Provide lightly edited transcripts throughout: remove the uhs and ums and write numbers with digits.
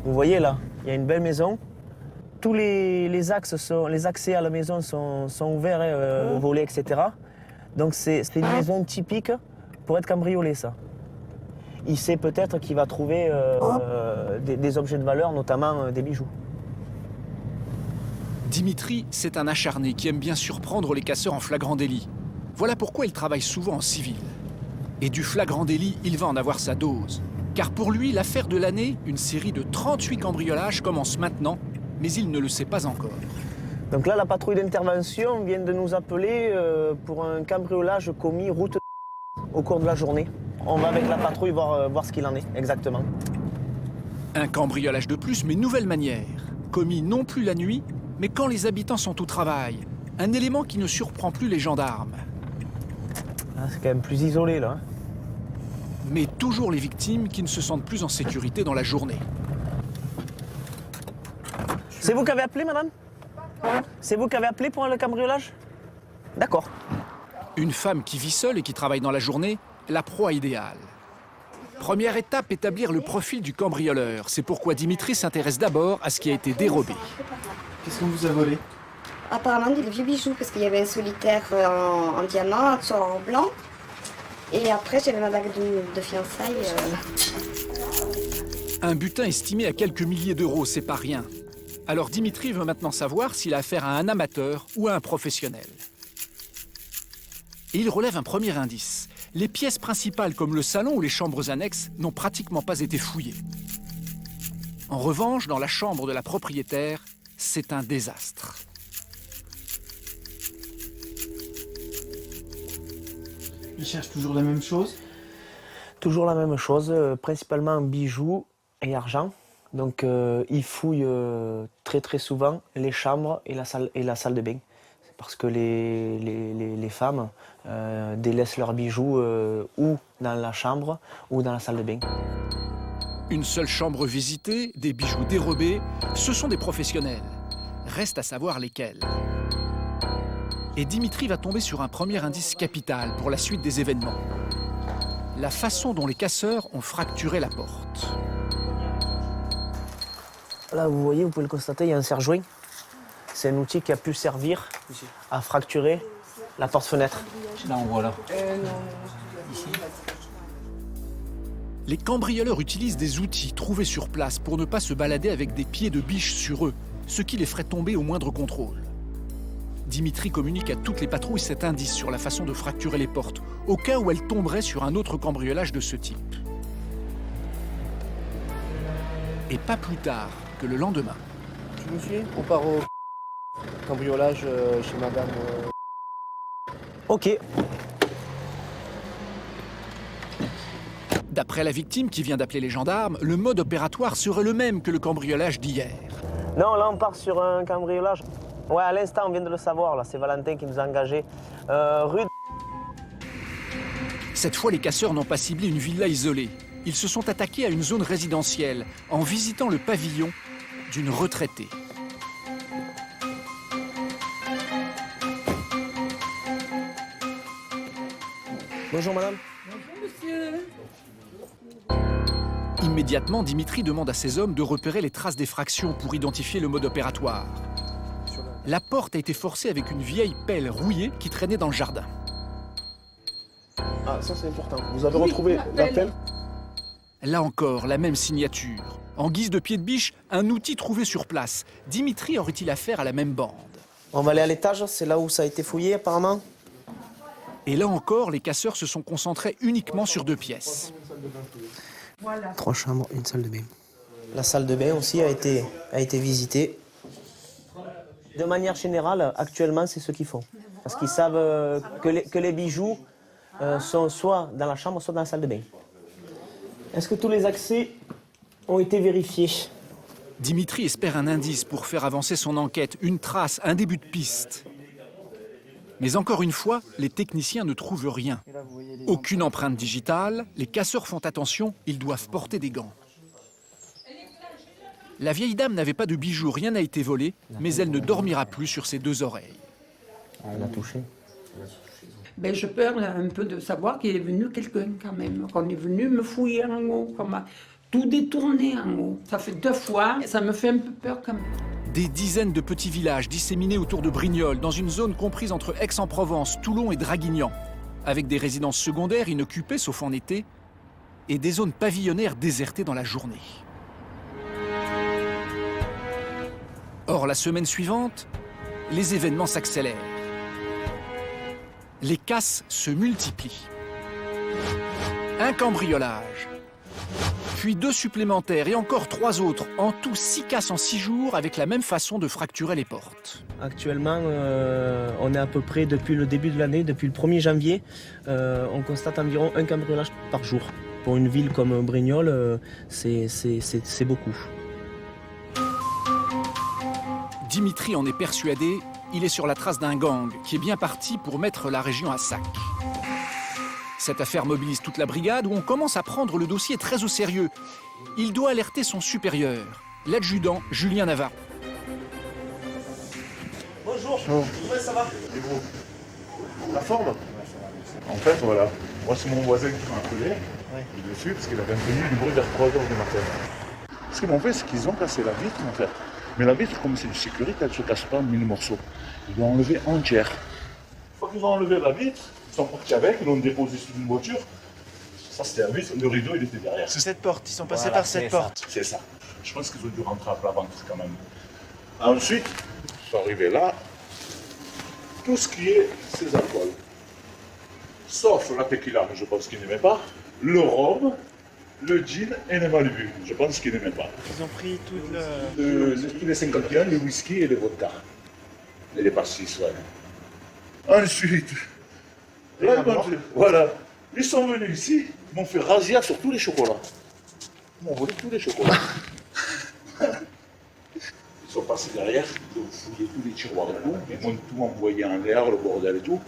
Vous voyez là, il y a une belle maison. Tous les accès à la maison sont ouverts, volets, etc. Donc c'est une maison typique pour être cambriolée, ça. Il sait peut-être qu'il va trouver des objets de valeur, notamment des bijoux. Dimitri, c'est un acharné qui aime bien surprendre les casseurs en flagrant délit. Voilà pourquoi il travaille souvent en civil. Et du flagrant délit, il va en avoir sa dose. Car pour lui, l'affaire de l'année, une série de 38 cambriolages commence maintenant, mais il ne le sait pas encore. Donc là, la patrouille d'intervention vient de nous appeler pour un cambriolage commis route au cours de la journée. On va avec la patrouille voir ce qu'il en est exactement. Un cambriolage de plus, mais nouvelle manière. Commis non plus la nuit, mais quand les habitants sont au travail. Un élément qui ne surprend plus les gendarmes. Ah, c'est quand même plus isolé là. Mais toujours les victimes qui ne se sentent plus en sécurité dans la journée. C'est vous qui avez appelé, madame? C'est vous qui avez appelé pour le cambriolage? D'accord. Une femme qui vit seule et qui travaille dans la journée, la proie idéale. Première étape, établir le profil du cambrioleur. C'est pourquoi Dimitri s'intéresse d'abord à ce qui a été dérobé. Qu'est-ce qu'on vous a volé? Apparemment des vieux bijoux, parce qu'il y avait un solitaire en diamant, un sort en blanc. Et après, j'avais ma bague de fiançailles. Un butin estimé à quelques milliers d'euros, c'est pas rien. Alors Dimitri veut maintenant savoir s'il a affaire à un amateur ou à un professionnel. Et il relève un premier indice. Les pièces principales comme le salon ou les chambres annexes n'ont pratiquement pas été fouillées. En revanche, dans la chambre de la propriétaire, c'est un désastre. Il cherche toujours la même chose? Toujours la même chose, principalement bijoux et argent. Donc il fouille très souvent les chambres et la salle de bain. C'est parce que les femmes délaissent leurs bijoux ou dans la chambre ou dans la salle de bain. Une seule chambre visitée, des bijoux dérobés, ce sont des professionnels. Reste à savoir lesquels. Et Dimitri va tomber sur un premier indice capital pour la suite des événements. La façon dont les casseurs ont fracturé la porte. Là, vous voyez, vous pouvez le constater, il y a un serre-joint. C'est un outil qui a pu servir à fracturer la porte-fenêtre. Là, on voit là. Ici. Les cambrioleurs utilisent des outils trouvés sur place pour ne pas se balader avec des pieds de biche sur eux, ce qui les ferait tomber au moindre contrôle. Dimitri communique à toutes les patrouilles cet indice sur la façon de fracturer les portes, au cas où elles tomberaient sur un autre cambriolage de ce type. Et pas plus tard que le lendemain. Tu me suis? On part au cambriolage chez madame. Ok. D'après la victime qui vient d'appeler les gendarmes, le mode opératoire serait le même que le cambriolage d'hier. Non, là on part sur un cambriolage. Ouais, à l'instant on vient de le savoir, là, c'est Valentin qui nous a engagés. Rue. Cette fois, les casseurs n'ont pas ciblé une villa isolée. Ils se sont attaqués à une zone résidentielle en visitant le pavillon d'une retraitée. Bonjour madame. Immédiatement, Dimitri demande à ses hommes de repérer les traces d'effraction pour identifier le mode opératoire. La porte a été forcée avec une vieille pelle rouillée qui traînait dans le jardin. Ah, ça c'est important. Vous avez retrouvé la pelle? Là encore, la même signature. En guise de pied de biche, un outil trouvé sur place. Dimitri aurait-il affaire à la même bande? On va aller à l'étage, c'est là où ça a été fouillé apparemment. Et là encore, les casseurs se sont concentrés uniquement sur 2 pièces. 3 chambres, une salle de bain. La salle de bain aussi a été visitée. De manière générale, actuellement, c'est ce qu'ils font. Parce qu'ils savent que les bijoux sont soit dans la chambre, soit dans la salle de bain. Est-ce que tous les accès ont été vérifiés? Dimitri espère un indice pour faire avancer son enquête, une trace, un début de piste. Mais encore une fois, les techniciens ne trouvent rien. Aucune empreinte digitale, les casseurs font attention, ils doivent porter des gants. La vieille dame n'avait pas de bijoux, rien n'a été volé, mais elle ne dormira plus sur ses 2 oreilles. Elle a touché. Ben, je peur là, un peu de savoir qu'il est venu quelqu'un quand même, qu'on est venu me fouiller en haut, tout détourné en haut. Ça fait 2 fois, ça me fait un peu peur quand même. Des dizaines de petits villages disséminés autour de Brignoles, dans une zone comprise entre Aix-en-Provence, Toulon et Draguignan, avec des résidences secondaires inoccupées sauf en été, et des zones pavillonnaires désertées dans la journée. Or, la semaine suivante, les événements s'accélèrent. Les casses se multiplient. Un cambriolage, puis 2 supplémentaires et encore 3 autres. En tout 6 casses en 6 jours avec la même façon de fracturer les portes. Actuellement, on est à peu près depuis le début de l'année, depuis le 1er janvier, on constate environ un cambriolage par jour. Pour une ville comme Brignoles, c'est beaucoup. Dimitri en est persuadé, il est sur la trace d'un gang qui est bien parti pour mettre la région à sac. Cette affaire mobilise toute la brigade où on commence à prendre le dossier très au sérieux. Il doit alerter son supérieur, l'adjudant Julien Navarro. Bonjour, comment ça va? Et vous, la forme? En fait, voilà. Moi, c'est mon voisin qui m'a appelé. Il est dessus parce qu'il avait entendu du bruit vers 3 h du matin. Ce qu'ils m'ont fait, c'est qu'ils ont cassé la vitre, en fait. Mais la vitre, comme c'est du sécurité, elle ne se casse pas en 1000 morceaux. Ils l'ont enlevée entière. Une fois qu'ils ont enlevé la vitre, ils sont partis avec, ils l'ont déposé sur une voiture. Ça, c'était la vitre, le rideau, il était derrière. C'est cette porte, ils sont passés par cette porte. C'est ça. Je pense qu'ils ont dû rentrer à plat ventre quand même. Ensuite, ils sont arrivés là. Tout ce qui est ces alcools. Sauf la tequila, je pense qu'ils n'aimaient pas. Le rhum, le gin et le Malibu. Je pense qu'ils n'aimaient pas. Ils ont pris tout Tous les 51, les whisky et les vodka. Et les pastis, ouais. Ensuite, là, voilà. Ils sont venus ici, ils m'ont fait razzia sur tous les chocolats. Ils m'ont volé tous les chocolats. Ils sont passés derrière, ils ont fouillé tous les tiroirs et tout. Ils m'ont tout envoyé en l'air, le bordel et tout.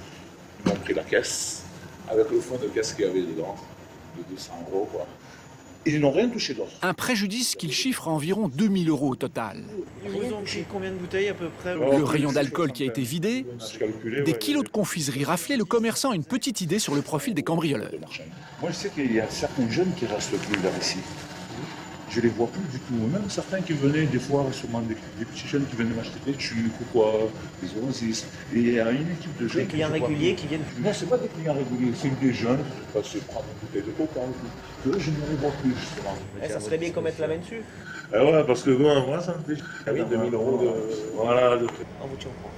Ils m'ont pris la caisse, avec le fond de caisse qu'il y avait dedans, de 200 €, quoi. Ils n'ont rien touché d'autre. Un préjudice qu'il chiffre à environ 2000 € au total. Ils vous ont pris combien de bouteilles à peu près? Le rayon d'alcool qui a été vidé, des kilos de confiserie raflés, le commerçant a une petite idée sur le profil des cambrioleurs. Moi, je sais qu'il y a certains jeunes qui restent plus vers ici. Je les vois plus du tout. Même certains qui venaient des fois, sûrement des petits jeunes qui venaient m'acheter des tubes ou quoi, des oasis. Et il y a une équipe de jeunes. Des clients réguliers qui viennent. Non, c'est pas des clients réguliers, c'est des jeunes qui passent prendre une bouteille de coca. Eux, je ne les vois plus justement. Ça serait bien qu'on mette la main dessus. Ah ouais, parce que bon, moi, ça me fait. Ah oui, 2000 € de. Voilà, de. On vous tient au courant.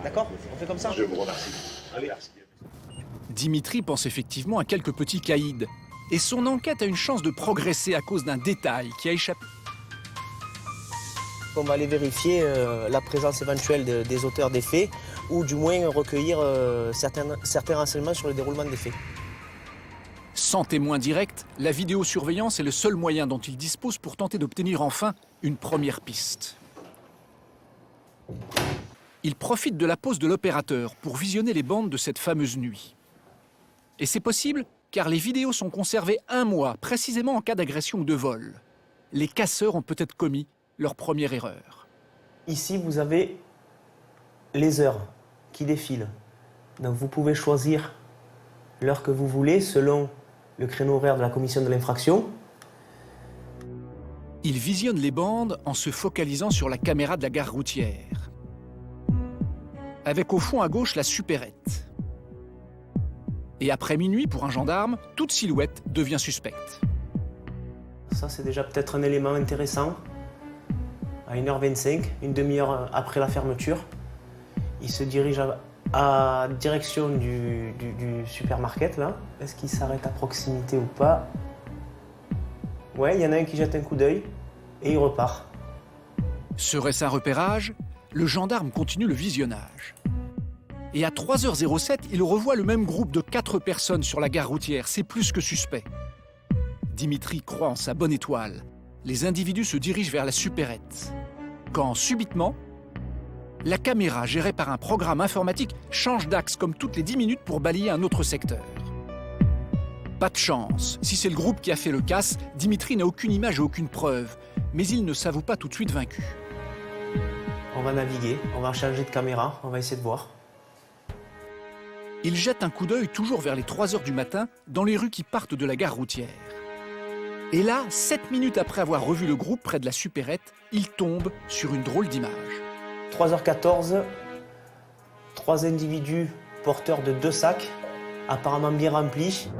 D'accord? On fait comme ça? Je vous remercie. Allez, merci. Dimitri pense effectivement à quelques petits caïds. Et son enquête a une chance de progresser à cause d'un détail qui a échappé. On va aller vérifier la présence éventuelle des auteurs des faits, ou du moins recueillir certains renseignements sur le déroulement des faits. Sans témoin direct, la vidéosurveillance est le seul moyen dont il dispose pour tenter d'obtenir enfin une première piste. Il profite de la pause de l'opérateur pour visionner les bandes de cette fameuse nuit. Et c'est possible car les vidéos sont conservées 1 mois, précisément en cas d'agression ou de vol. Les casseurs ont peut-être commis leur première erreur. Ici, vous avez les heures qui défilent. Donc vous pouvez choisir l'heure que vous voulez selon le créneau horaire de la commission de l'infraction. Il visionne les bandes en se focalisant sur la caméra de la gare routière. Avec au fond à gauche la supérette. Et après minuit, pour un gendarme, toute silhouette devient suspecte. Ça, c'est déjà peut-être un élément intéressant. À 1h25, une demi-heure après la fermeture, il se dirige à direction du supermarket, là. Est-ce qu'il s'arrête à proximité ou pas? Ouais, il y en a un qui jette un coup d'œil et il repart. Serait-ce un repérage? Le gendarme continue le visionnage. Et à 3h07, il revoit le même groupe de 4 personnes sur la gare routière. C'est plus que suspect. Dimitri croit en sa bonne étoile. Les individus se dirigent vers la supérette. Quand, subitement, la caméra gérée par un programme informatique change d'axe comme toutes les 10 minutes pour balayer un autre secteur. Pas de chance. Si c'est le groupe qui a fait le casse, Dimitri n'a aucune image et aucune preuve. Mais il ne s'avoue pas tout de suite vaincu. On va naviguer, on va changer de caméra, on va essayer de voir. Il jette un coup d'œil toujours vers les 3h du matin dans les rues qui partent de la gare routière. Et là, 7 minutes après avoir revu le groupe près de la supérette, il tombe sur une drôle d'image. 3h14, 3 individus porteurs de 2 sacs, apparemment bien remplis.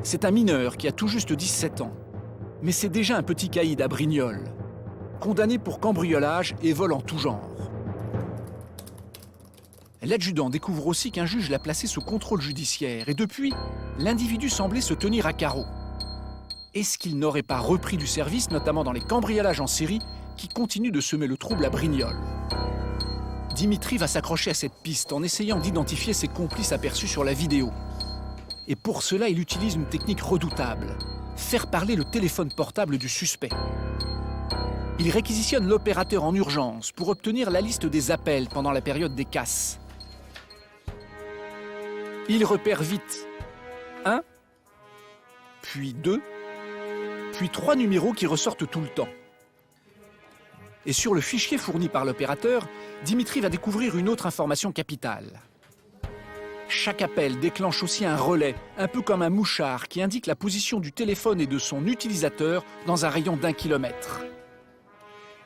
C'est un mineur qui a tout juste 17 ans. Mais c'est déjà un petit caïd à Brignoles, condamné pour cambriolage et vol en tout genre. L'adjudant découvre aussi qu'un juge l'a placé sous contrôle judiciaire et depuis, l'individu semblait se tenir à carreau. Est-ce qu'il n'aurait pas repris du service, notamment dans les cambriolages en série, qui continuent de semer le trouble à Brignoles? Dimitri va s'accrocher à cette piste en essayant d'identifier ses complices aperçus sur la vidéo. Et pour cela, il utilise une technique redoutable, faire parler le téléphone portable du suspect. Il réquisitionne l'opérateur en urgence pour obtenir la liste des appels pendant la période des casses. Il repère vite 1, puis 2, puis 3 numéros qui ressortent tout le temps. Et sur le fichier fourni par l'opérateur, Dimitri va découvrir une autre information capitale. Chaque appel déclenche aussi un relais, un peu comme un mouchard, qui indique la position du téléphone et de son utilisateur dans un rayon d'1 kilomètre.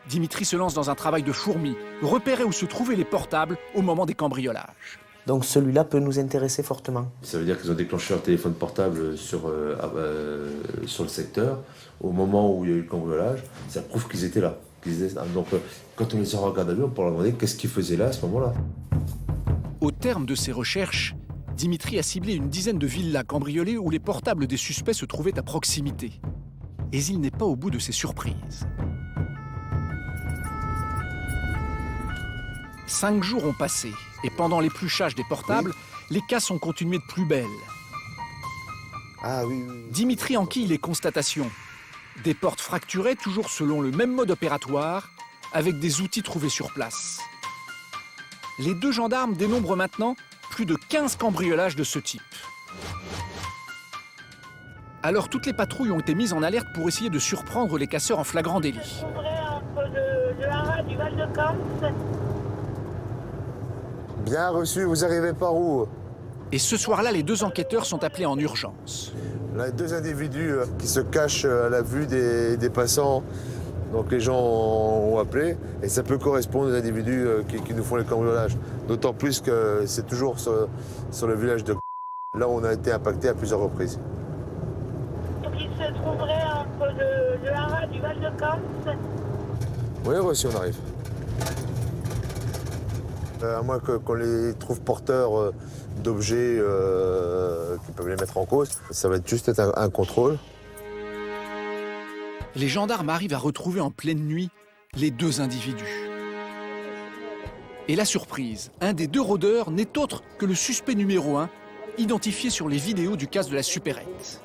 Dimitri se lance dans un travail de fourmi, repérer où se trouvaient les portables au moment des cambriolages. Donc celui-là peut nous intéresser fortement. Ça veut dire qu'ils ont déclenché leur téléphone portable sur le secteur au moment où il y a eu le cambriolage. Ça prouve qu'ils étaient là. Donc quand on les a regardés à vue, on peut leur demander qu'est-ce qu'ils faisaient là à ce moment-là. Au terme de ses recherches, Dimitri a ciblé une dizaine de villas cambriolées où les portables des suspects se trouvaient à proximité. Et il n'est pas au bout de ses surprises. 5 jours ont passé, et pendant l'épluchage des portables, les casses ont continué de plus belle. Ah oui. Dimitri enquille les constatations. Des portes fracturées, toujours selon le même mode opératoire, avec des outils trouvés sur place. Les 2 gendarmes dénombrent maintenant plus de 15 cambriolages de ce type. Alors toutes les patrouilles ont été mises en alerte pour essayer de surprendre les casseurs en flagrant délit. Entre le haras du Val-de-Camp. Bien reçu, vous arrivez par où? Et ce soir-là, les 2 enquêteurs sont appelés en urgence. Là, 2 individus qui se cachent à la vue des passants. Donc les gens ont appelé et ça peut correspondre aux individus qui nous font les cambriolages. D'autant plus que c'est toujours sur le village de là où on a été impacté à plusieurs reprises. Donc il se trouverait entre le haras du Val-de-Camp. Oui, reçu, on arrive. À moins qu'on les trouve porteurs d'objets qui peuvent les mettre en cause, ça va juste être un contrôle. Les gendarmes arrivent à retrouver en pleine nuit les 2 individus. Et la surprise, un des 2 rôdeurs n'est autre que le suspect numéro 1, identifié sur les vidéos du casse de la supérette.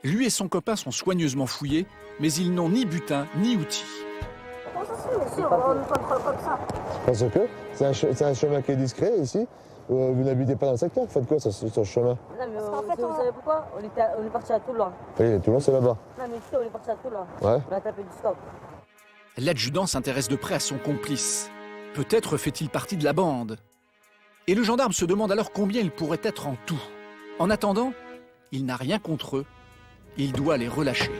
Lui et son copain sont soigneusement fouillés, mais ils n'ont ni butin ni outils. Parce que c'est un chemin qui est discret ici. Vous n'habitez pas dans le secteur, vous faites quoi sur ce chemin? Non mais vous savez pourquoi on est parti à Toulon. Oui, Toulon c'est là-bas. Non mais ici on est parti à Toulon. Ouais. On a tapé du stop. L'adjudant s'intéresse de près à son complice. Peut-être fait-il partie de la bande. Et le gendarme se demande alors combien il pourrait être en tout. En attendant, il n'a rien contre eux. Il doit les relâcher.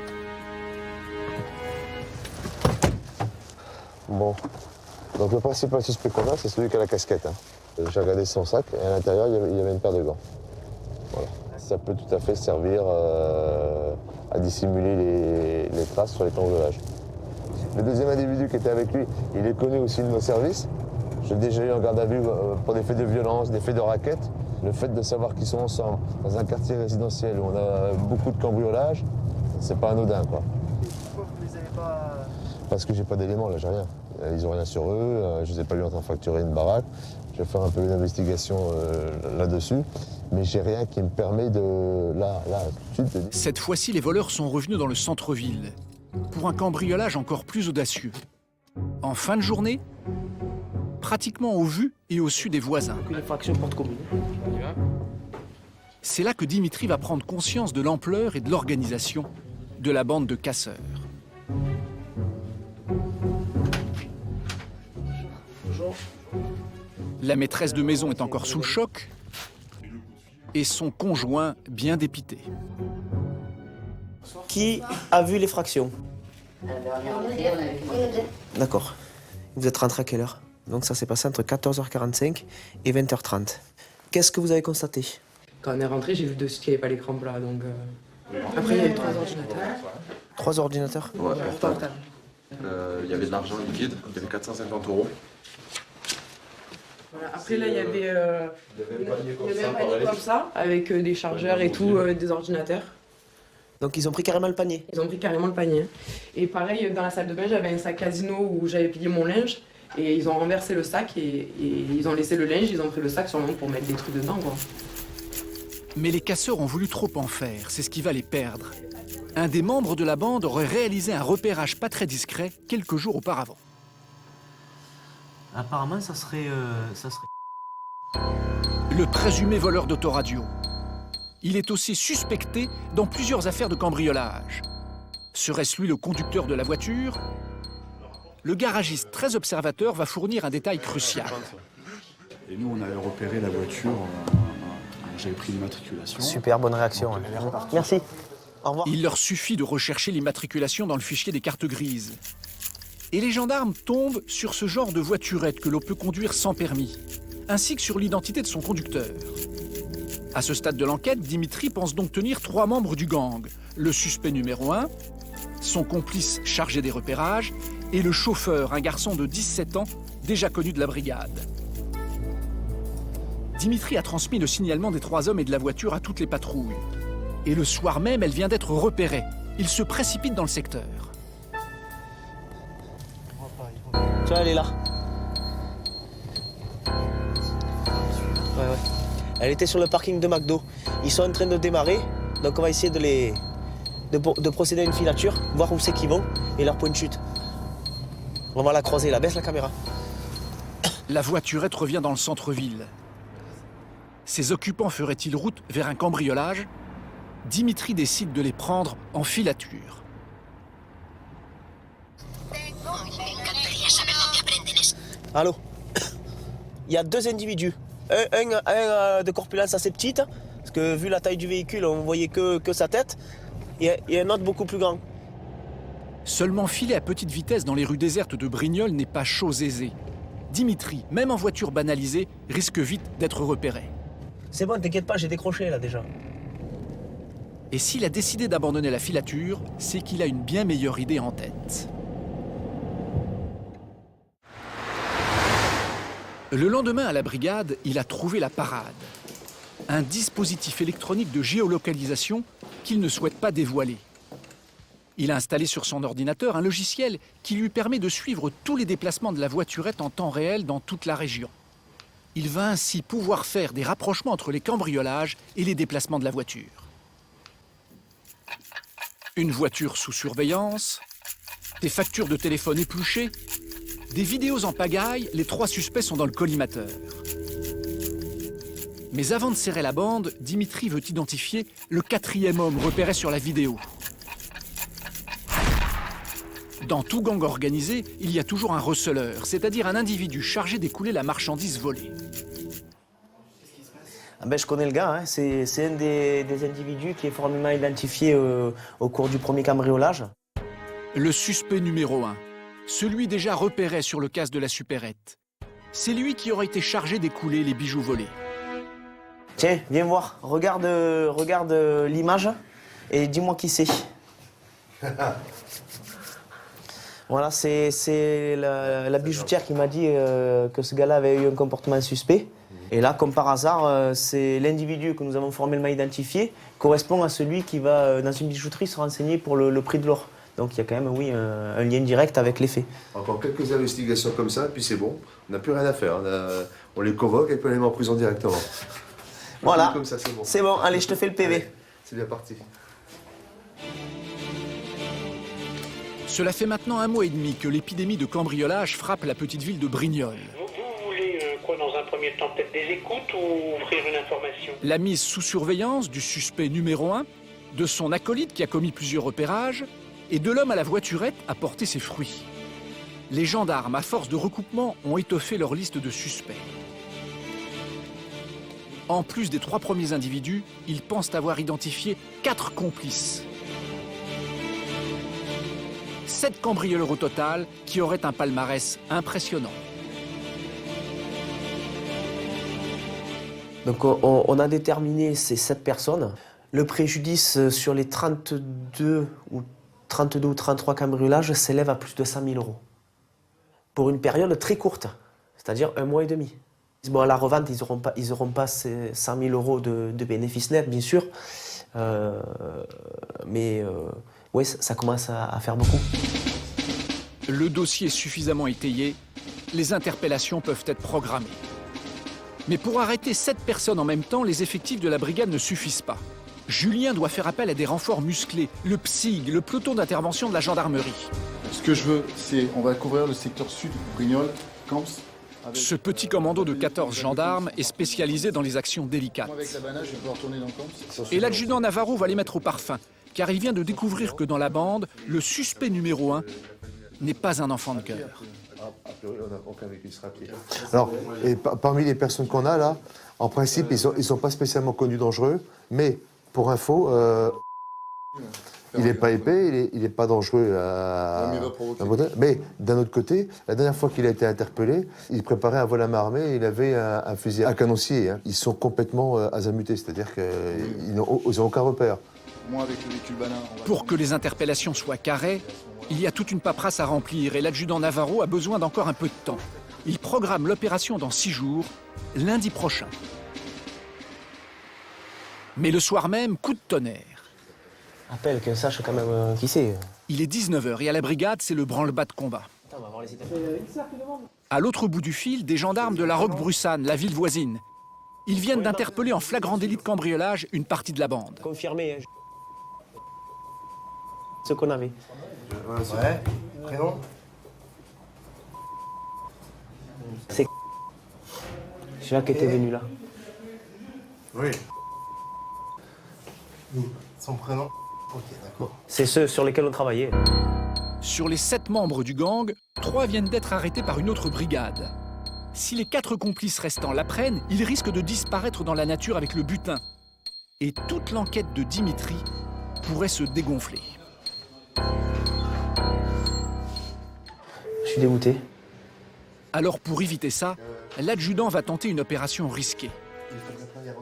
Bon. Donc le principal suspect qu'on a, c'est celui qui a la casquette. J'ai regardé son sac et à l'intérieur, il y avait une paire de gants. Voilà. Ça peut tout à fait servir à dissimuler les traces sur les cambriolages. Le deuxième individu qui était avec lui, il est connu aussi de nos services. J'ai déjà eu en garde à vue pour des faits de violence, des faits de raquettes. Le fait de savoir qu'ils sont ensemble dans un quartier résidentiel où on a beaucoup de cambriolages, c'est pas anodin, quoi. Pourquoi vous les avez pas... Parce que j'ai pas d'éléments, là, j'ai rien. Ils ont rien sur eux, je les ai pas vus en train de facturer une baraque. Je vais faire un peu une investigation là-dessus, mais j'ai rien qui me permet de... Là, tout de suite... Cette fois-ci, les voleurs sont revenus dans le centre-ville, pour un cambriolage encore plus audacieux. En fin de journée, pratiquement au vu et au su des voisins. Une infraction porte commune. C'est là que Dimitri va prendre conscience de l'ampleur et de l'organisation de la bande de casseurs. La maîtresse de maison est encore sous le choc. et son conjoint bien dépité. Qui a vu l'effraction? D'accord. Vous êtes rentré à quelle heure? Donc ça s'est passé entre 14h45 et 20h30. Qu'est-ce que vous avez constaté? Quand on est rentré, j'ai vu de suite qu'il n'y avait pas l'écran plat. Donc, Après, il y avait 3 ordinateurs. 3 ordinateurs? Ouais, portable. Il y avait de l'argent liquide, il y avait 450 €. Voilà. Après, là, il y avait un panier comme ça, avec des chargeurs et tout, des ordinateurs. Donc ils ont pris carrément le panier? Ils ont pris carrément le panier. Et pareil, dans la salle de bain, j'avais un sac casino où j'avais plié mon linge. Et ils ont renversé le sac et ils ont laissé le linge, ils ont pris le sac sûrement pour mettre des trucs dedans, quoi. Mais les casseurs ont voulu trop en faire, c'est ce qui va les perdre. Un des membres de la bande aurait réalisé un repérage pas très discret quelques jours auparavant. Apparemment, ça serait... Le présumé voleur d'autoradio. Il est aussi suspecté dans plusieurs affaires de cambriolage. Serait-ce lui le conducteur de la voiture? Le garagiste très observateur va fournir un détail crucial. Et nous, on avait repéré la voiture, j'avais pris l'immatriculation. Super, bonne réaction. Merci. Au revoir. Il leur suffit de rechercher l'immatriculation dans le fichier des cartes grises. Et les gendarmes tombent sur ce genre de voiturette que l'on peut conduire sans permis, ainsi que sur l'identité de son conducteur. À ce stade de l'enquête, Dimitri pense donc tenir 3 membres du gang. Le suspect numéro 1, son complice chargé des repérages, et le chauffeur, un garçon de 17 ans, déjà connu de la brigade. Dimitri a transmis le signalement des 3 hommes et de la voiture à toutes les patrouilles. Et le soir même, elle vient d'être repérée. Il se précipite dans le secteur. Tu vois, elle est là. Ouais. Elle était sur le parking de McDo. Ils sont en train de démarrer, donc on va essayer de procéder à une filature, voir où c'est qu'ils vont et leur point de chute. On va la croiser là, baisse la caméra. La voiturette revient dans le centre-ville. Ses occupants feraient-ils route vers un cambriolage? Dimitri décide de les prendre en filature. Allô? Il y a 2 individus. Un de corpulence assez petite, parce que vu la taille du véhicule, on voyait que sa tête, et un autre beaucoup plus grand. Seulement filer à petite vitesse dans les rues désertes de Brignoles n'est pas chose aisée. Dimitri, même en voiture banalisée, risque vite d'être repéré. C'est bon, t'inquiète pas, j'ai décroché là déjà. Et s'il a décidé d'abandonner la filature, c'est qu'il a une bien meilleure idée en tête. Le lendemain à la brigade, il a trouvé la parade. Un dispositif électronique de géolocalisation qu'il ne souhaite pas dévoiler. Il a installé sur son ordinateur un logiciel qui lui permet de suivre tous les déplacements de la voiturette en temps réel dans toute la région. Il va ainsi pouvoir faire des rapprochements entre les cambriolages et les déplacements de la voiture. Une voiture sous surveillance, des factures de téléphone épluchées, des vidéos en pagaille, les 3 suspects sont dans le collimateur. Mais avant de serrer la bande, Dimitri veut identifier le 4e homme repéré sur la vidéo. Dans tout gang organisé, il y a toujours un receleur, c'est-à-dire un individu chargé d'écouler la marchandise volée. Ah ben, je connais le gars, hein. C'est un des individus qui est formellement identifié au cours du premier cambriolage. Le suspect numéro 1, celui déjà repéré sur le casse de la supérette. C'est lui qui aurait été chargé d'écouler les bijoux volés. Tiens, viens voir, regarde l'image et dis-moi qui c'est. Voilà, c'est la bijoutière qui m'a dit que ce gars-là avait eu un comportement suspect. Et là, comme par hasard, c'est l'individu que nous avons formellement identifié correspond à celui qui va, dans une bijouterie, se renseigner pour le prix de l'or. Donc il y a quand même, oui, un lien direct avec les faits. Encore quelques investigations comme ça, puis c'est bon. On n'a plus rien à faire. On les convoque et puis on les met en prison directement. Voilà, comme ça, c'est bon. C'est bon, allez, je te fais le PV. Allez, c'est bien parti. Cela fait maintenant 1 mois et demi que l'épidémie de cambriolage frappe la petite ville de Brignoles. Vous voulez quoi dans un premier temps? Peut-être des écoutes ou offrir une information? La mise sous surveillance du suspect numéro 1, de son acolyte qui a commis plusieurs repérages, et de l'homme à la voiturette a porté ses fruits. Les gendarmes, à force de recoupement, ont étoffé leur liste de suspects. En plus des 3 premiers individus, ils pensent avoir identifié 4 complices. 7 cambrioleurs au total qui auraient un palmarès impressionnant. Donc on a déterminé ces 7 personnes. Le préjudice sur les 32 ou 33 cambriolages s'élève à plus de 100 000 €. Pour une période très courte, c'est-à-dire 1 mois et demi. Bon, à la revente, ils n'auront pas ces 100 000 € de bénéfices nets, bien sûr. Mais oui, ça commence à faire beaucoup. Le dossier suffisamment étayé, les interpellations peuvent être programmées. Mais pour arrêter 7 personnes en même temps, les effectifs de la brigade ne suffisent pas. Julien doit faire appel à des renforts musclés, le PSIG, le peloton d'intervention de la gendarmerie. Ce que je veux, c'est on va couvrir le secteur sud, Brignoles, Camps. Ce petit commando de 14 gendarmes est spécialisé dans les actions délicates. Avec la banane, je vais pouvoir tourner dans le Camps. Et l'adjudant Navarro va les mettre au parfum, car il vient de découvrir que dans la bande, le suspect numéro 1 n'est pas un enfant de cœur. Alors, et parmi les personnes qu'on a là, en principe, ils sont pas spécialement connus dangereux, mais pour info, il n'est pas épais, il n'est pas dangereux mais d'un autre côté, la dernière fois qu'il a été interpellé, il préparait un vol à main armée et il avait un fusil à canoncier. Hein. Ils sont complètement azamutés, c'est-à-dire qu'ils n'ont aucun repère. Moi, avec le véhicule banane, Pour que les interpellations soient carrées, il y a toute une paperasse à remplir et l'adjudant Navarro a besoin d'encore un peu de temps. Il programme l'opération dans 6 jours, lundi prochain. Mais le soir même, coup de tonnerre. Appelle, que sache quand même qui c'est. Il est 19 h et à la brigade, c'est le branle-bas de combat. Attends, on va voir les étapes. À l'autre bout du fil, des gendarmes de la Roque-Brussane, la ville voisine. Ils viennent d'interpeller en flagrant délit de cambriolage une partie de la bande. Confirmé. Ce qu'on avait. Ouais, prénom. C'est celui-là qui était venu là. Oui. Son prénom. Ok, d'accord. C'est ceux sur lesquels on travaillait. Sur les 7 membres du gang, 3 viennent d'être arrêtés par une autre brigade. Si les 4 complices restants l'apprennent, ils risquent de disparaître dans la nature avec le butin. Et toute l'enquête de Dimitri pourrait se dégonfler. Je suis dégoûté. Alors pour éviter ça, l'adjudant va tenter une opération risquée.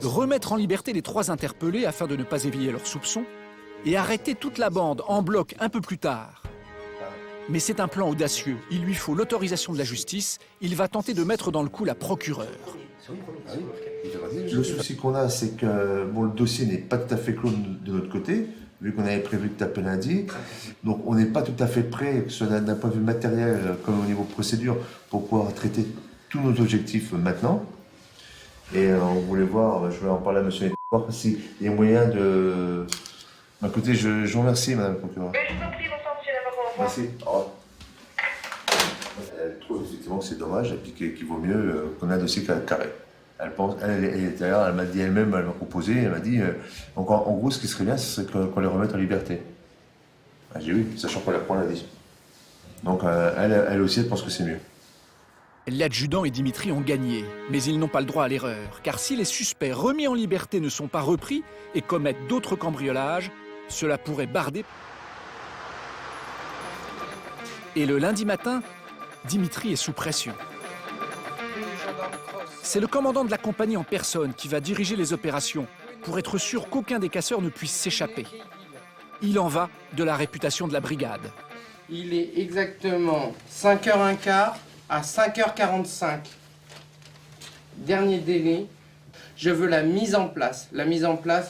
Remettre en liberté les 3 interpellés afin de ne pas éveiller leurs soupçons et arrêter toute la bande en bloc un peu plus tard. Mais c'est un plan audacieux. Il lui faut l'autorisation de la justice. Il va tenter de mettre dans le coup la procureure. Le souci qu'on a, c'est que bon, le dossier n'est pas tout à fait clos de notre côté, vu qu'on avait prévu de taper lundi. Donc on n'est pas tout à fait prêt, que ce soit d'un point de vue matériel comme au niveau procédure, pour pouvoir traiter tous nos objectifs maintenant. Et on voulait voir, je voulais en parler à monsieur voir s'il y a moyen de... Écoutez, je vous remercie, madame la procureure. Merci. Oh. Elle trouve effectivement que c'est dommage et puis qu'il vaut mieux qu'on ait un dossier carré. Elle est derrière, elle m'a dit elle-même, elle m'a proposé, elle m'a dit donc en gros ce qui serait bien, c'est qu'on les remette en liberté. J'ai dit oui, sachant qu'on la prend la décision. Donc elle aussi, elle pense que c'est mieux. L'adjudant et Dimitri ont gagné, mais ils n'ont pas le droit à l'erreur, car si les suspects remis en liberté ne sont pas repris et commettent d'autres cambriolages, cela pourrait barder. Et le lundi matin, Dimitri est sous pression. C'est le commandant de la compagnie en personne qui va diriger les opérations pour être sûr qu'aucun des casseurs ne puisse s'échapper. Il en va de la réputation de la brigade. Il est exactement 5h15 à 5h45. Dernier délai, je veux la mise en place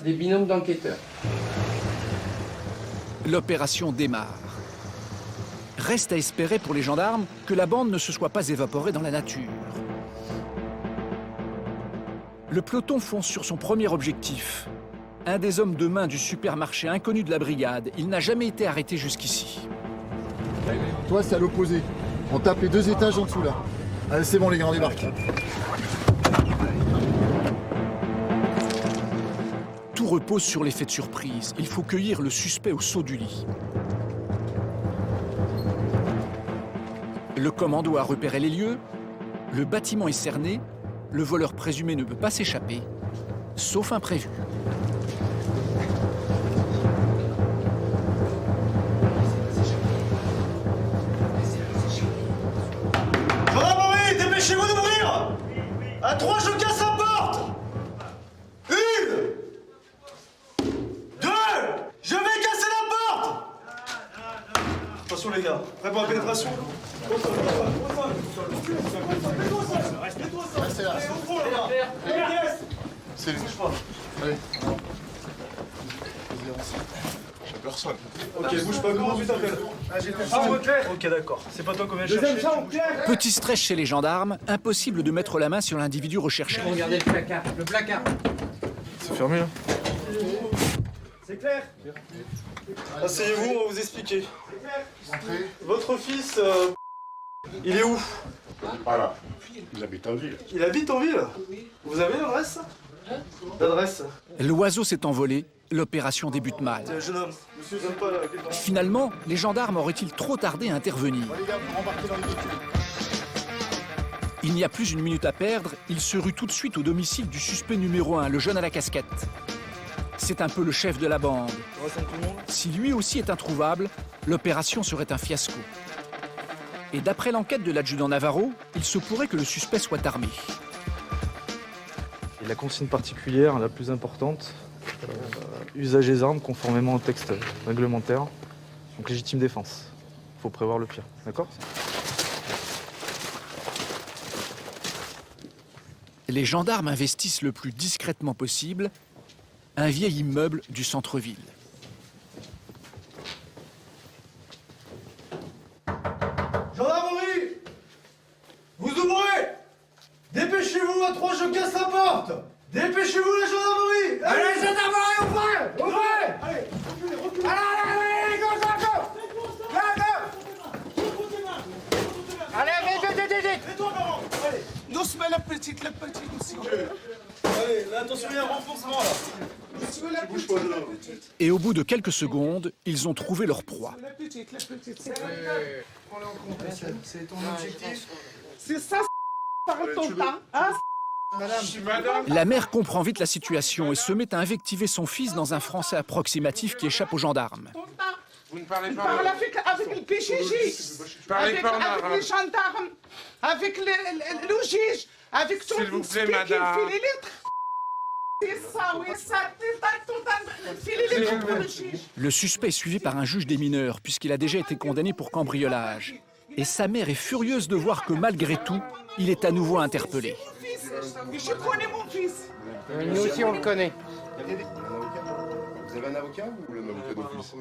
des binômes d'enquêteurs. L'opération démarre. Reste à espérer pour les gendarmes que la bande ne se soit pas évaporée dans la nature. Le peloton fonce sur son premier objectif. Un des hommes de main du supermarché inconnu de la brigade. Il n'a jamais été arrêté jusqu'ici. Toi, c'est à l'opposé. On tape les 2 étages en dessous, là. Allez, c'est bon, les gars, on débarque. Tout repose sur l'effet de surprise. Il faut cueillir le suspect au saut du lit. Le commando a repéré les lieux. Le bâtiment est cerné. Le voleur présumé ne peut pas s'échapper. sauf imprévu. Gendarmerie, dépêchez-vous d'ouvrir! À 3, je casse la porte! 1! 2! Je vais casser la porte! Attention les gars, prêt pour la pénétration? Restez là. C'est lui. Allez. J'ai personne. Ok, bouge pas, comment tu t'appelles? Chambre claire. Ok, d'accord. C'est pas toi qu'on vient chercher. Petit stress chez les gendarmes, impossible de mettre la main sur l'individu recherché. Regardez le placard. Le placard. C'est fermé là? C'est clair? Asseyez-vous, on va vous expliquer. Votre fils, il est où? Voilà. Il habite en ville. Il habite en ville? Vous avez l'adresse? L'adresse? L'oiseau s'est envolé, l'opération débute mal. Jeune homme, monsieur, j'aime pas la... Finalement, les gendarmes auraient-ils trop tardé à intervenir? Les gars, vous rembarquez dans les véhicules. Il n'y a plus une minute à perdre, il se rue tout de suite au domicile du suspect numéro 1, le jeune à la casquette. C'est un peu le chef de la bande. Si lui aussi est introuvable, l'opération serait un fiasco. Et d'après l'enquête de l'adjudant Navarro, il se pourrait que le suspect soit armé. Et la consigne particulière, la plus importante, usage des armes conformément au texte réglementaire, donc légitime défense. Il faut prévoir le pire, d'accord? Les gendarmes investissent le plus discrètement possible un vieil immeuble du centre-ville. Gendarmerie! Vous ouvrez! Dépêchez-vous, à 3, je casse la porte! Dépêchez-vous, la gendarmerie! Allez, gendarmerie, ouvrez! Ouvrez! Allez, reculez, reculez! Allez, go, go, go! Go, go! Allez, vite, vite, vite, vite! Mets-toi, Laurent! Allez! Doucement, la petite, aussi. Allez, là, attention, il y a un renforcement, là! Bouge pas de là! Et au bout de quelques secondes, ils ont trouvé leur proie. La petite, c'est... Prends-le en compte, c'est ton objectif. C'est ça, par ton temps, hein? Madame. La mère comprend vite la situation et se met à invectiver son fils dans un français approximatif qui échappe aux gendarmes. Vous ne parlez pas... Parle avec le PJJ, avec les gendarmes, avec le juge, avec ton... S'il vous plaît, madame. C'est ça, oui, ça, filez les lettres pour le juge. Le suspect est suivi par un juge des mineurs puisqu'il a déjà été condamné pour cambriolage. Et sa mère est furieuse de voir que malgré tout, il est à nouveau interpellé. Je connais mon fils. Nous aussi, on le connaît. Vous avez un avocat ou un avocat d'office?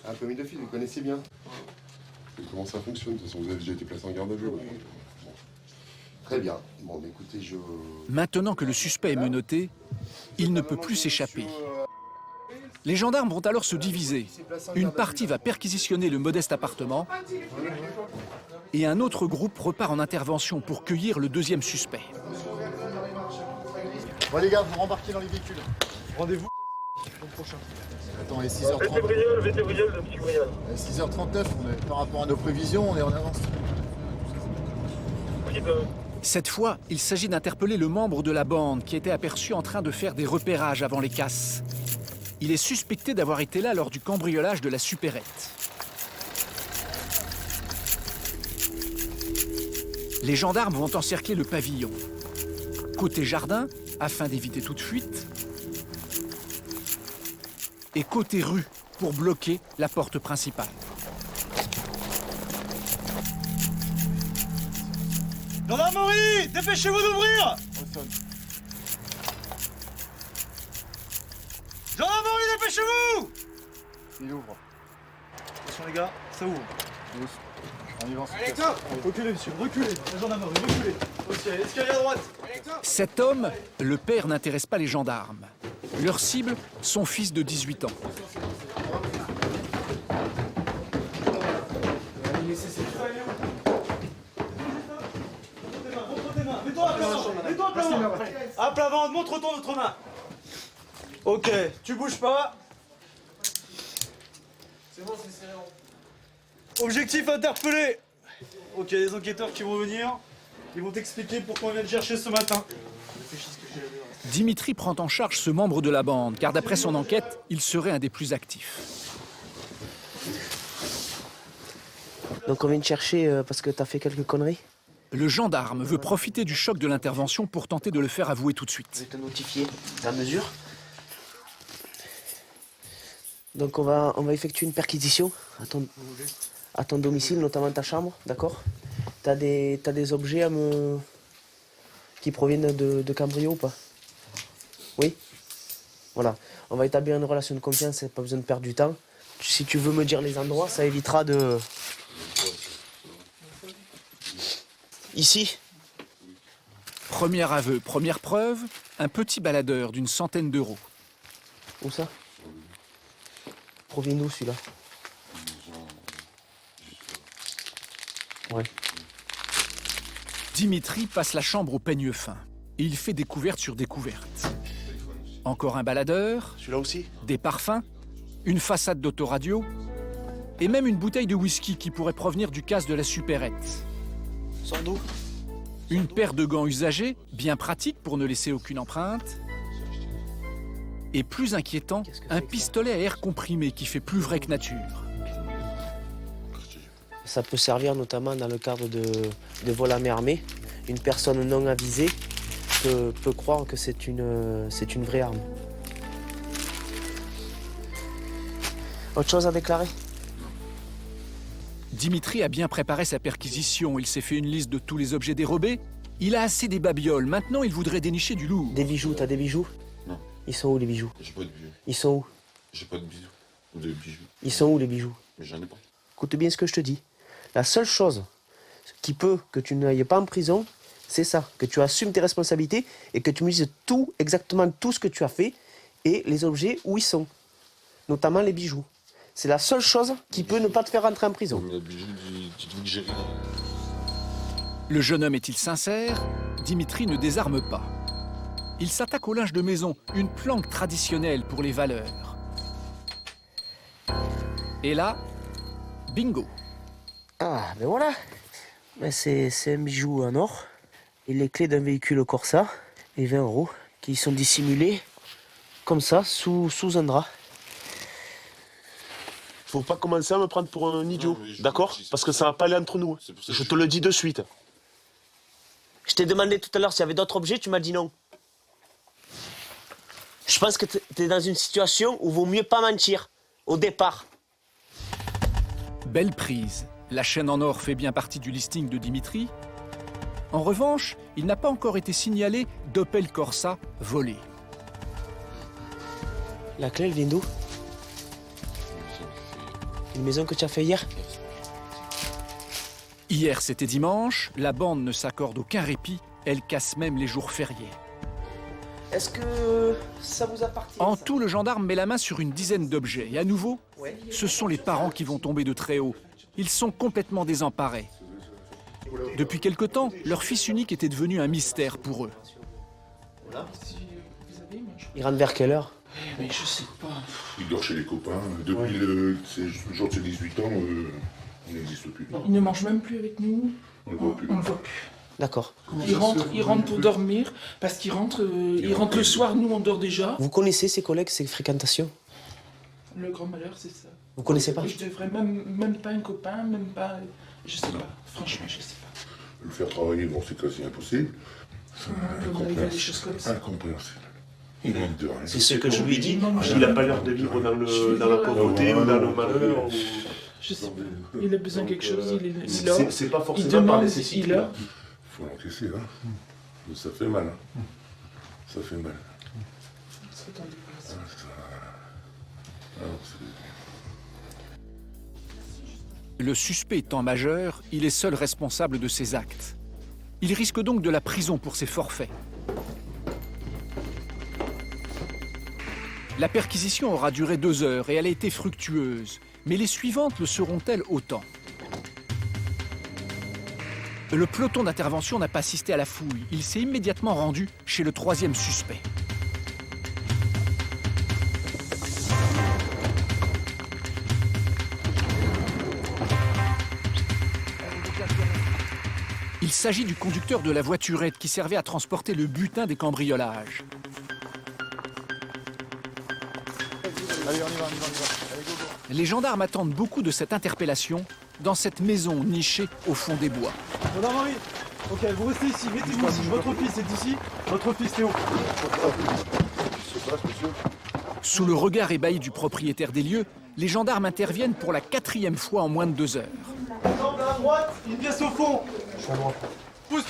Un commis d'office, vous connaissez bien. Comment ça fonctionne? De toute façon, vous avez déjà été placé en garde à vue. Très bien. Bon, mais écoutez, je... Maintenant que le suspect est menotté, il ne peut plus s'échapper. Les gendarmes vont alors se diviser. Une partie va perquisitionner le modeste appartement et un autre groupe repart en intervention pour cueillir le deuxième suspect. Bon les gars, vous rembarquez dans les véhicules. Rendez-vous au prochain. Attends, il est 6h30. 6h39, on est, par rapport à nos prévisions, on est en avance. Cette fois, il s'agit d'interpeller le membre de la bande qui était aperçu en train de faire des repérages avant les casses. Il est suspecté d'avoir été là lors du cambriolage de la supérette. Les gendarmes vont encercler le pavillon. Côté jardin, afin d'éviter toute fuite. Et côté rue, pour bloquer la porte principale. Gendarmerie, dépêchez-vous d'ouvrir! Gendarmerie, dépêchez-vous! Il ouvre. Attention les gars, ça ouvre. On y va. Allez, go! Reculez, monsieur, reculez. La gendarmerie, reculez. Ok, escalier à droite. Cet homme, le père, n'intéresse pas les gendarmes. Leur cible, son fils de 18 ans. Mets-toi à plat ventre, montre-toi notre main. Ok, tu bouges pas. C'est bon, c'est serré. Objectif interpellé. Ok, les enquêteurs qui vont venir, ils vont t'expliquer pourquoi on vient te chercher ce matin. Dimitri prend en charge ce membre de la bande, car d'après son enquête, il serait un des plus actifs. Donc on vient te chercher parce que t'as fait quelques conneries? Le gendarme veut profiter du choc de l'intervention pour tenter de le faire avouer tout de suite. Je vais te notifier la mesure. Donc on va effectuer une perquisition à ton domicile, notamment ta chambre, d'accord? T'as des objets qui proviennent de cambrios ou pas? Oui? Voilà. On va établir une relation de confiance, pas besoin de perdre du temps. Si tu veux me dire les endroits, ça évitera de... Ici? Premier aveu, première preuve, un petit baladeur d'une centaine d'euros. Où ça? Provient d'où celui-là? Ouais. Dimitri passe la chambre au peigne fin et il fait découverte sur découverte. Encore un baladeur, celui-là aussi, des parfums, une façade d'autoradio et même une bouteille de whisky qui pourrait provenir du casse de la supérette. Sors d'où? Une paire de gants usagés, bien pratique pour ne laisser aucune empreinte. Et plus inquiétant, un pistolet à air comprimé qui fait plus vrai que nature. Ça peut servir notamment dans le cadre de vols à main armée. Une personne non avisée peut croire que c'est une vraie arme. Autre chose à déclarer? Dimitri a bien préparé sa perquisition. Il s'est fait une liste de tous les objets dérobés. Il a assez des babioles. Maintenant, il voudrait dénicher du lourd. Des bijoux, t'as des bijoux? Non. Ils sont où les bijoux? J'ai pas de bijoux. Ils sont où? J'ai pas de bijoux. Ou de bijoux. Ils sont où les bijoux? Mais j'en ai pas. Écoute bien ce que je te dis. La seule chose qui peut que tu n'ailles pas en prison, c'est ça. Que tu assumes tes responsabilités et que tu me dises tout, exactement tout ce que tu as fait et les objets où ils sont. Notamment les bijoux. C'est la seule chose qui peut ne pas te faire rentrer en prison. Les bijoux du Nigeria. Le jeune homme est-il sincère? Dimitri ne désarme pas. Il s'attaque au linge de maison, une planque traditionnelle pour les valeurs. Et là, bingo. Ah, ben voilà. Ben c'est un bijou en or. Et les clés d'un véhicule Corsa, et 20 € qui sont dissimulés comme ça, sous un drap. Faut pas commencer à me prendre pour un idiot, d'accord? Parce que ça va pas aller entre nous. Je te le dis de suite. Je t'ai demandé tout à l'heure s'il y avait d'autres objets, tu m'as dit non. Je pense que t'es dans une situation où il vaut mieux pas mentir, au départ. Belle prise. La chaîne en or fait bien partie du listing de Dimitri. En revanche, il n'a pas encore été signalé d'Opel Corsa volé. La clé, elle vient d'où? Une maison que tu as fait hier? Hier, c'était dimanche. La bande ne s'accorde aucun répit. Elle casse même les jours fériés. Est-ce que ça vous appartient? En tout, le gendarme met la main sur une dizaine d'objets. Et à nouveau, ce sont les parents qui vont tomber de très haut. Ils sont complètement désemparés. Depuis quelque temps, leur fils unique était devenu un mystère pour eux. Il rentre vers quelle heure? Mais je sais pas. Il dort chez les copains. Depuis le jour de ses 18 ans, il n'existe plus. Il ne mange même plus avec nous. On le voit plus. On le voit plus. D'accord. Il rentre pour dormir, parce qu'il rentre, il rentre le soir, nous on dort déjà. Vous connaissez ses collègues, ses fréquentations? Le grand malheur, c'est ça. Vous connaissez pas? Je devrais même pas un copain, même pas... Je sais pas, franchement, je sais pas. Le faire travailler, bon, c'est quasi impossible. Des choses comme ça. Incompréhensible. Il manque de rien. C'est ce que je lui ai dit. Il n'a pas l'air de vivre dans la pauvreté ou dans le malheur. Je sais pas. Il a besoin de quelque chose, il a. C'est pas forcément il demande, par nécessité. Il a. Il faut l'encaisser, hein. Ça fait mal, hein. Ça fait mal. Le suspect étant majeur, il est seul responsable de ses actes. Il risque donc de la prison pour ses forfaits. La perquisition aura duré 2 heures et elle a été fructueuse. Mais les suivantes le seront-elles autant? Le peloton d'intervention n'a pas assisté à la fouille. Il s'est immédiatement rendu chez le 3e suspect. Il s'agit du conducteur de la voiturette qui servait à transporter le butin des cambriolages. Allez, on y va. Allez, go, go. Les gendarmes attendent beaucoup de cette interpellation dans cette maison nichée au fond des bois. Madame Marie, ok, vous restez ici, mettez-vous ici. Votre fils est ici, votre fils Théo. Qu'est-ce qui se passe, monsieur? Sous le regard ébahi du propriétaire des lieux, les gendarmes interviennent pour la 4e fois en moins de 2 heures. Exemple à droite, une pièce au fond. Je suis à droite. Pousse.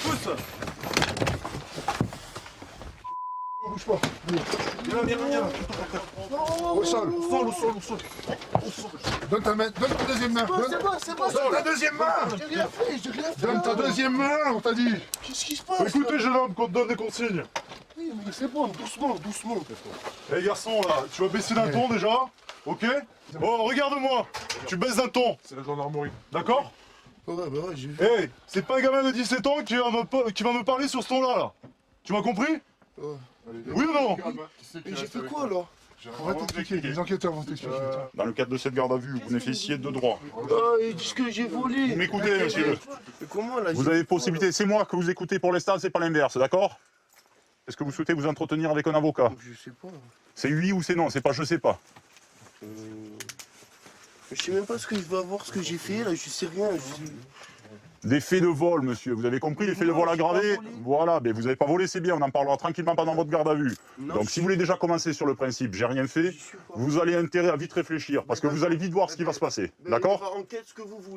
Bouge pas. Viens. Au sol. Donne ta deuxième main. C'est bon. Donne ta deuxième main. J'ai rien fait. Donne ta deuxième main, on t'a dit. Qu'est-ce qui se passe? Écoutez, jeune homme, qu'on te donne des consignes. Oui, mais c'est bon, doucement. Eh garçon, là, tu vas baisser d'un ton déjà, ok? Oh, regarde-moi, tu baisses d'un ton. C'est la gendarmerie. D'accord? Ouais, j'ai vu. Eh, c'est pas un gamin de 17 ans qui va me parler sur ce ton-là. Tu m'as compris? Oui ou non? Mais j'ai fait quoi, là? On va t'expliquer, les enquêteurs vont t'expliquer. Dans le cadre de cette garde à vue, vous bénéficiez de droits. Ils disent que j'ai volé. Vous m'écoutez, monsieur? Mais comment, là? Vous avez possibilité, c'est moi que vous écoutez pour l'instant, c'est pas l'inverse, d'accord? Est-ce que vous souhaitez vous entretenir avec un avocat? Je sais pas. C'est oui ou c'est non, c'est pas je sais pas. Je sais même pas ce que je vais avoir, ce que j'ai fait, là, je sais rien. Des faits de vol, monsieur, vous avez compris, les faits de vol aggravés? Voilà, mais vous n'avez pas volé, c'est bien, on en parlera tranquillement pendant votre garde à vue. Donc si vous voulez déjà commencer sur le principe, j'ai rien fait, vous allez intérêt à vite réfléchir, parce que vous allez vite voir ce qui va se passer, d'accord?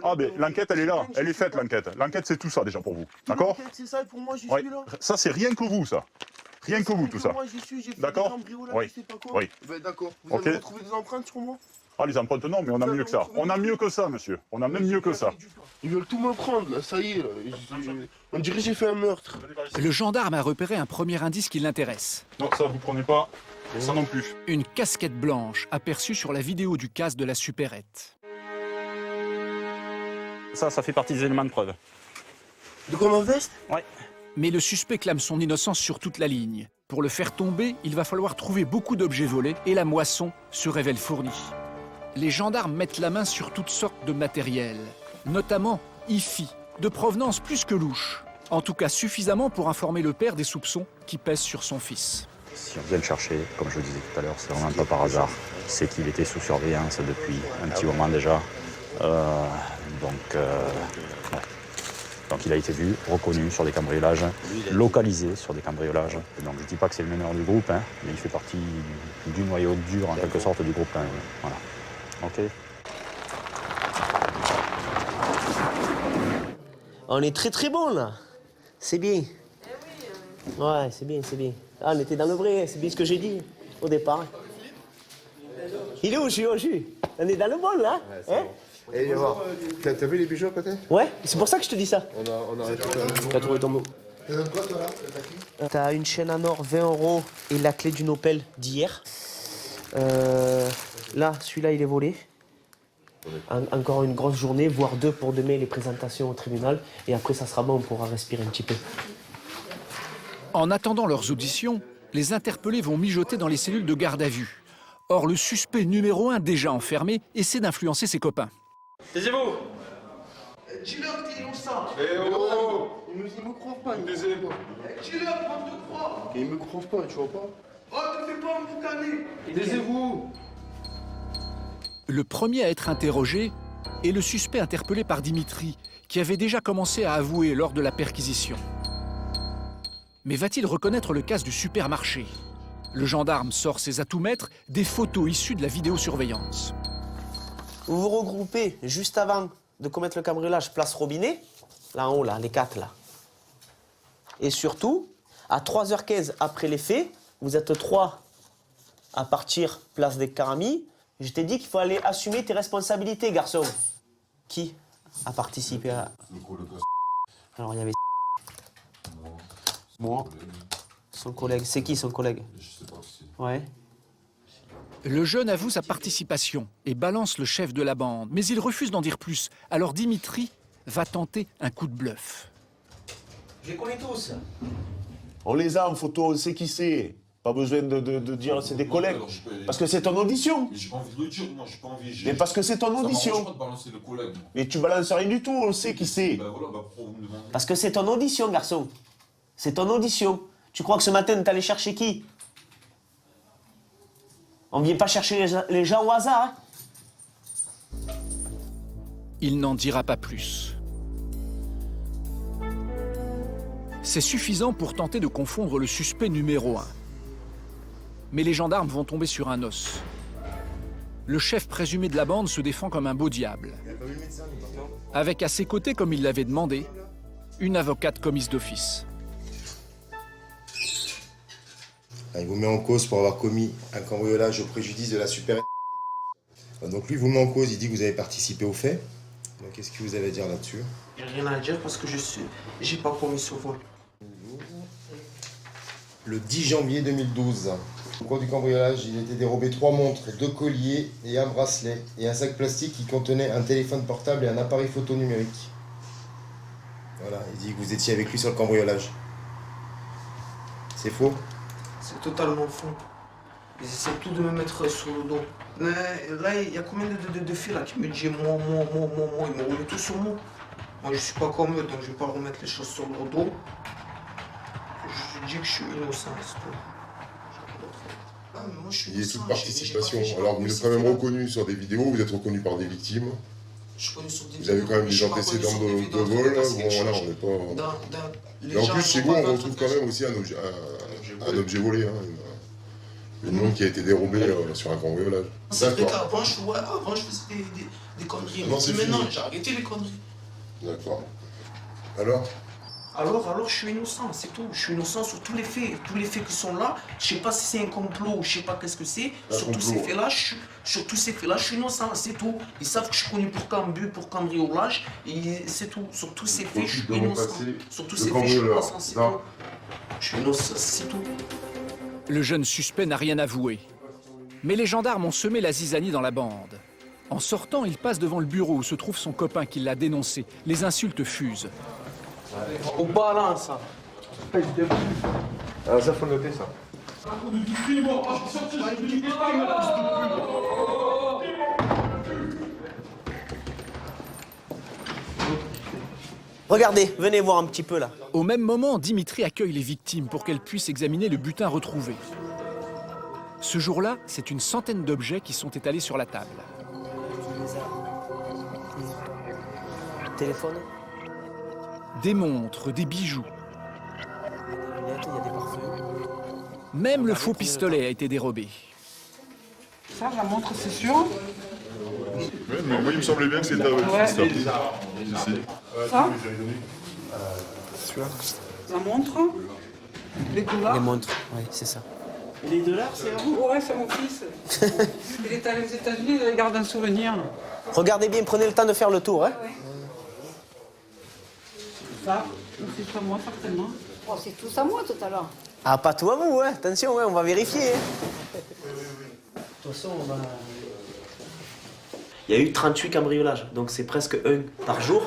Ah ben l'enquête elle est là, elle est faite l'enquête. L'enquête c'est tout ça déjà pour vous, d'accord? C'est ça, et pour moi, j'y Oui. suis là. Ça c'est rien que vous ça. Rien que vous tout ça. Moi, j'y suis, j'ai fait D'accord? des cambriolages, Oui. je sais pas quoi. Oui. Ben, d'accord. Vous Ok. avez retrouvé des empreintes sur moi? Ah les empreintes non, mais on a mieux que ça. On a mieux que ça, monsieur. On a même mieux que ça. Ils veulent tout me prendre, là, ça y est. Là. On dirait que j'ai fait un meurtre. Le gendarme a repéré un premier indice qui l'intéresse. Non, ça vous prenez pas. Ça non plus. Une casquette blanche aperçue sur la vidéo du casse de la supérette. Ça fait partie des éléments de preuve. De quoi ma veste? Ouais. Mais le suspect clame son innocence sur toute la ligne. Pour le faire tomber, il va falloir trouver beaucoup d'objets volés et la moisson se révèle fournie. Les gendarmes mettent la main sur toutes sortes de matériel, notamment IFI, de provenance plus que louche. En tout cas suffisamment pour informer le père des soupçons qui pèsent sur son fils. Si on vient le chercher, comme je le disais tout à l'heure, c'est vraiment pas par hasard. C'est qu'il était sous surveillance depuis un petit moment déjà. Donc il a été vu, reconnu sur des cambriolages, localisé sur des cambriolages. Et donc je ne dis pas que c'est le meneur du groupe, hein, mais il fait partie du noyau dur en quelque sorte du groupe. Voilà. Ok. On est très bon là. C'est bien. Ouais, c'est bien. Ah, on était dans le vrai, c'est bien ce que j'ai dit au départ. Il est où, je suis? On est dans le bon là. Hein? Et viens voir. T'as vu les bijoux à côté? Ouais, c'est pour ça que je te dis ça. On a T'as trouvé ton mot. quoi toi là? T'as une chaîne en or, 20 € et la clé d'une Opel d'hier. Là, celui-là, il est volé. Encore une grosse journée, voire 2 pour demain, les présentations au tribunal. Et après, ça sera bon, on pourra respirer un petit peu. En attendant leurs auditions, les interpellés vont mijoter dans les cellules de garde à vue. Or, le suspect numéro 1, déjà enfermé, essaie d'influencer ses copains. Taisez-vous! Dis-leur que t'es innocent! Eh oh! Ils me croient pas, Taisez-vous! Dis-leur qu'on te croit! Ils me croient pas, tu vois pas? Oh, te fais pas emboucaner! Taisez-vous! Le premier à être interrogé est le suspect interpellé par Dimitri, qui avait déjà commencé à avouer lors de la perquisition. Mais va-t-il reconnaître le casse du supermarché? Le gendarme sort ses atouts-maîtres, des photos issues de la vidéosurveillance. Vous vous regroupez juste avant de commettre le cambriolage place Robinet, là en haut, là, les 4 là. Et surtout, à 3h15 après les faits, vous êtes 3 à partir place des Caramis. Je t'ai dit qu'il faut aller assumer tes responsabilités, garçon. Qui a participé à... Alors, il y avait... Moi. Son collègue. C'est qui, son collègue? Je sais pas qui c'est. Ouais. Le jeune avoue sa participation et balance le chef de la bande, mais il refuse d'en dire plus. Alors Dimitri va tenter un coup de bluff. Je les connais tous. On les a en photo, on sait qui c'est. Pas besoin de dire c'est des collègues. Parce que c'est ton audition. Mais j'ai pas envie de le dire, moi, j'ai pas envie. Mais parce que c'est ton audition. Ça m'arrange pas de balancer le collègue. Mais tu balances rien du tout, on sait qui c'est. Ben voilà, pourquoi vous me demandez? Parce que c'est ton audition, garçon. C'est ton audition. Tu crois que ce matin, t'es allé chercher qui? On vient pas chercher les gens au hasard. Hein. Il n'en dira pas plus. C'est suffisant pour tenter de confondre le suspect numéro 1. Mais les gendarmes vont tomber sur un os. Le chef présumé de la bande se défend comme un beau diable. Avec à ses côtés, comme il l'avait demandé, une avocate commise d'office. Il vous met en cause pour avoir commis un cambriolage au préjudice de la super. Donc lui, il vous met en cause, il dit que vous avez participé au fait. Donc qu'est-ce que vous avez à dire là-dessus? J'ai rien à dire parce que j'ai pas commis ce vol. Le 10 janvier 2012, au cours du cambriolage, il était dérobé 3 montres, 2 colliers et un bracelet et un sac plastique qui contenait un téléphone portable et un appareil photo numérique. Voilà, il dit que vous étiez avec lui sur le cambriolage. C'est faux? C'est totalement faux. Ils essaient tout de me mettre sur le dos. Là, il y a combien de filles là qui me disent moi, ils me remettent tout sur moi. Moi, je suis pas comme eux, donc je vais pas remettre les choses sur leur dos. Je dis que je suis innocent, c'est tout. Il y a toute participation. Alors vous êtes quand même reconnu sur des vidéos, vous êtes reconnu par des victimes. Vous avez quand même des antécédents de vol. Bon, voilà, on n'est pas. Et en plus, chez vous, on retrouve quand même aussi un objet volé. Hein, une montre qui a été dérobée sur un cambriolage. C'est vrai qu'avant, je faisais des conneries. Mais maintenant, j'ai arrêté les conneries. D'accord. Alors, je suis innocent, c'est tout. Je suis innocent sur tous les faits. Tous les faits qui sont là, je sais pas si c'est un complot ou je sais pas qu'est-ce que c'est. Sur tous ces faits-là, je suis innocent, c'est tout. Ils savent que je suis connu pour cambriolage, et c'est tout. Sur tous ces faits, je suis innocent. Sur tous ces faits, je suis innocent, c'est tout. Je suis innocent, c'est tout. Le jeune suspect n'a rien avoué. Mais les gendarmes ont semé la zizanie dans la bande. En sortant, il passe devant le bureau où se trouve son copain qui l'a dénoncé. Les insultes fusent. Au balance, ça. Ah, ça, faut noter ça. Regardez, venez voir un petit peu là. Au même moment, Dimitri accueille les victimes pour qu'elles puissent examiner le butin retrouvé. Ce jour-là, c'est une centaine d'objets qui sont étalés sur la table. Téléphone. Des montres, des bijoux. Il y a des parfums. Même le faux pistolet a été dérobé. Ça, la montre, c'est sûr. Ouais, mais moi, il me semblait bien que c'était avec Ça La montre. Les dollars. Les montres, oui, c'est ça. Et les dollars, c'est à vous? Ouais, c'est mon fils. Il est allé aux États-Unis, il garde un souvenir. Regardez bien, prenez le temps de faire le tour. Hein. Ouais. Ça, c'est à moi, certainement. Oh, c'est tout à moi tout à l'heure. Ah, pas tout à vous, hein. Attention, ouais, on va vérifier. Hein. De toute façon, on va... Il y a eu 38 cambriolages, donc c'est presque un par jour.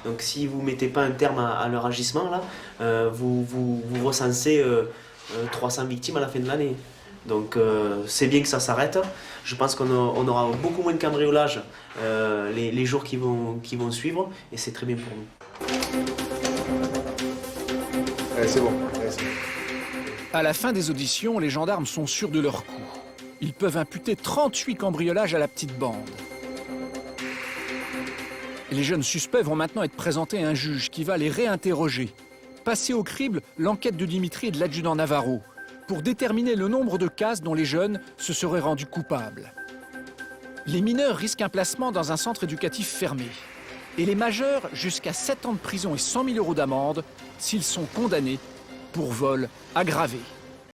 Donc si vous ne mettez pas un terme à leur agissement, là, vous recensez 300 victimes à la fin de l'année. Donc c'est bien que ça s'arrête. Je pense qu'on aura beaucoup moins de cambriolages les jours qui vont suivre, et c'est très bien pour nous. Allez, c'est bon. Allez, c'est bon. À la fin des auditions, les gendarmes sont sûrs de leur coup. Ils peuvent imputer 38 cambriolages à la petite bande. Les jeunes suspects vont maintenant être présentés à un juge qui va les réinterroger. Passer au crible l'enquête de Dimitri et de l'adjudant Navarro pour déterminer le nombre de cases dont les jeunes se seraient rendus coupables. Les mineurs risquent un placement dans un centre éducatif fermé. Et les majeurs jusqu'à 7 ans de prison et 100 000 € d'amende s'ils sont condamnés pour vol aggravé.